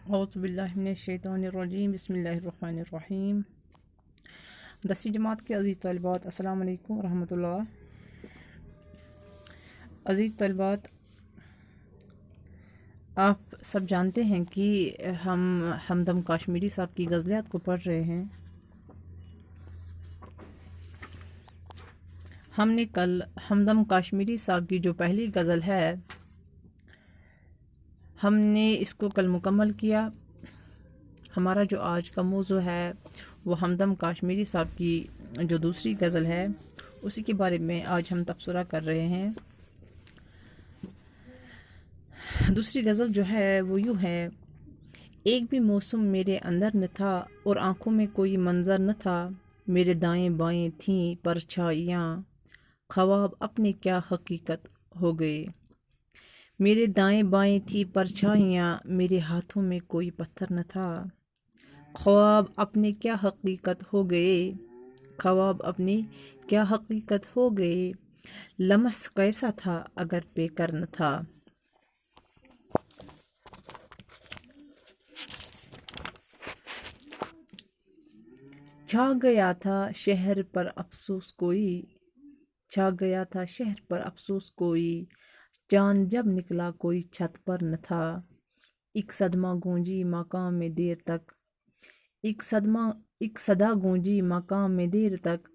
اعوذ باللہ من الشیطان الرجیم بسم اللہ الرحمن الرحیم 10ویں جماعت کے عزیز طالبات، السلام علیکم ورحمۃ اللہ۔ عزیز طالبات، آپ سب جانتے ہیں کہ ہم ہمدم کاشمیری صاحب کی غزلیات کو پڑھ رہے ہیں۔ ہم نے کل ہمدم کاشمیری صاحب کی جو پہلی غزل ہے، ہم نے اس کو کل مکمل کیا۔ ہمارا جو آج کا موضوع ہے وہ ہمدم کاشمیری صاحب کی جو دوسری غزل ہے اسی کے بارے میں آج ہم تبصرہ کر رہے ہیں۔ دوسری غزل جو ہے وہ یوں ہے: ایک بھی موسم میرے اندر نہ تھا اور آنکھوں میں کوئی منظر نہ تھا، میرے دائیں بائیں تھیں پرچھائیاں، خواب اپنے کیا حقیقت ہو گئے۔ میرے دائیں بائیں تھی پرچھائیاں، میرے ہاتھوں میں کوئی پتھر نہ تھا، خواب اپنے کیا حقیقت ہو گئے، خواب اپنے کیا حقیقت ہو گئے، لمس کیسا تھا اگر بے کر نہ تھا۔ چھا گیا تھا شہر پر افسوس کوئی، چھا گیا تھا شہر پر افسوس کوئی، چاند جب نکلا کوئی چھت پر نہ تھا، ایک صدمہ گونجی مقام میں دیر تک، ایک صدا گونجی مقام میں دیر تک،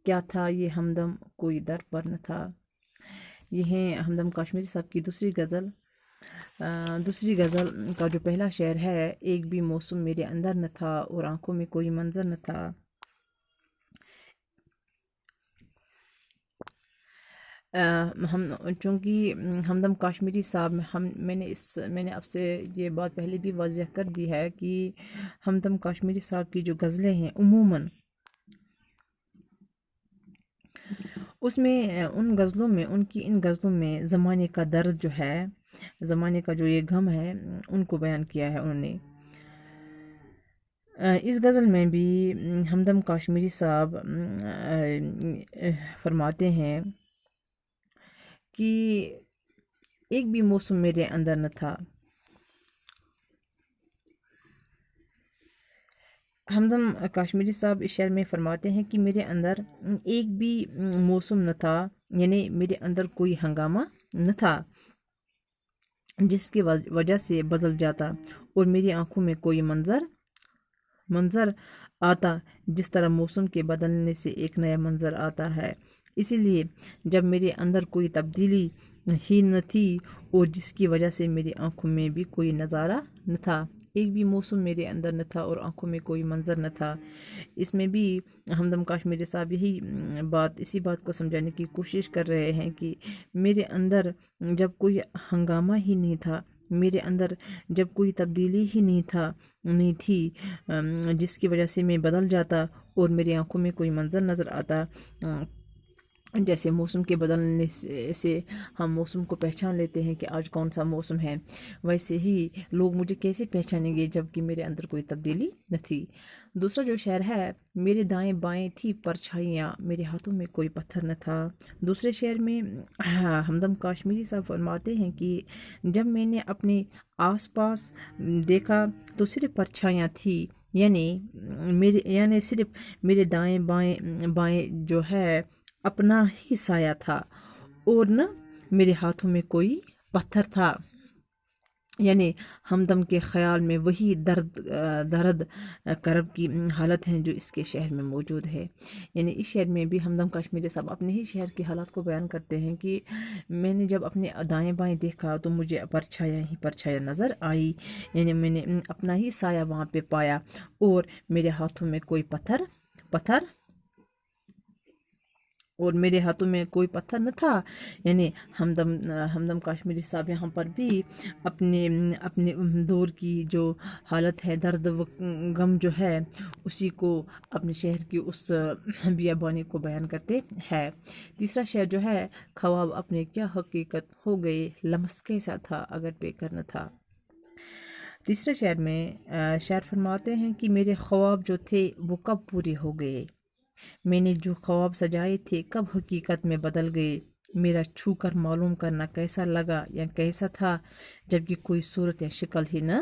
کیا تھا یہ ہمدم کوئی در پر نہ تھا۔ یہ ہیں ہمدم کاشمیری صاحب کی دوسری غزل۔ دوسری غزل کا جو پہلا شعر ہے: ایک بھی موسم میرے اندر نہ تھا اور آنکھوں میں کوئی منظر نہ تھا۔ چونکہ ہمدم کاشمیری صاحب میں نے آپ سے یہ بات پہلے بھی واضح کر دی ہے کہ ہمدم کاشمیری صاحب کی جو غزلیں ہیں عموماً اس میں ان کی ان غزلوں میں زمانے کا درد جو ہے، زمانے کا جو یہ غم ہے ان کو بیان کیا ہے انہوں نے۔ اس غزل میں بھی ہمدم کاشمیری صاحب فرماتے ہیں کہ ایک بھی موسم میرے اندر نہ تھا۔ ہمدم کاشمیری صاحب اس شعر میں فرماتے ہیں کہ میرے اندر ایک بھی موسم نہ تھا، یعنی میرے اندر کوئی ہنگامہ نہ تھا جس کی وجہ سے بدل جاتا، اور میری آنکھوں میں کوئی منظر آتا جس طرح موسم کے بدلنے سے ایک نیا منظر آتا ہے۔ اسی لیے جب میرے اندر کوئی تبدیلی ہی نہ تھی اور جس کی وجہ سے میری آنکھوں میں بھی کوئی نظارہ نہ تھا، ایک بھی موسم میرے اندر نہ تھا اور آنکھوں میں کوئی منظر نہ تھا، اس میں بھی ہمدم کاشمیری صاحب اسی بات کو سمجھانے کی کوشش کر رہے ہیں کہ میرے اندر جب کوئی ہنگامہ ہی نہیں تھا، میرے اندر جب کوئی تبدیلی ہی نہیں تھی جس کی وجہ سے میں بدل جاتا اور میری آنکھوں میں کوئی منظر نظر آتا، جیسے موسم کے بدلنے سے ہم موسم کو پہچان لیتے ہیں کہ آج کون سا موسم ہے، ویسے ہی لوگ مجھے کیسے پہچانیں گے جب کہ میرے اندر کوئی تبدیلی نہ تھی۔ دوسرا جو شعر ہے: میرے دائیں بائیں تھی پرچھائیاں، میرے ہاتھوں میں کوئی پتھر نہ تھا۔ دوسرے شعر میں ہمدم کاشمیری صاحب فرماتے ہیں کہ جب میں نے اپنے آس پاس دیکھا تو صرف پرچھائیاں تھی، یعنی صرف میرے دائیں بائیں جو ہے اپنا ہی سایہ تھا، اور نہ میرے ہاتھوں میں کوئی پتھر تھا۔ یعنی ہمدم کے خیال میں وہی درد کرب کی حالت ہے جو اس کے شعر میں موجود ہے۔ یعنی اس شعر میں بھی ہمدم کاشمیری صاحب اپنے ہی شعر کی حالات کو بیان کرتے ہیں کہ میں نے جب اپنے دائیں بائیں دیکھا تو مجھے پرچھایا نظر آئی، یعنی میں نے اپنا ہی سایہ وہاں پہ پایا اور میرے ہاتھوں میں کوئی پتھر نہ تھا۔ یعنی ہمدم کاشمیری صاحب یہاں پر بھی اپنے دور کی جو حالت ہے، درد و غم جو ہے، اسی کو اپنے شہر کی اس بیابانی کو بیان کرتے ہیں۔ تیسرا شعر جو ہے: خواب اپنے کیا حقیقت ہو گئے، لمس کیسا تھا اگر بے کر نہ تھا۔ تیسرے شعر میں شاعر فرماتے ہیں کہ میرے خواب جو تھے وہ کب پورے ہو گئے، میں نے جو خواب سجائے تھے کب حقیقت میں بدل گئے، میرا چھو کر معلوم کرنا کیسا لگا یا کیسا تھا جبکہ کوئی صورت یا شکل ہی نہ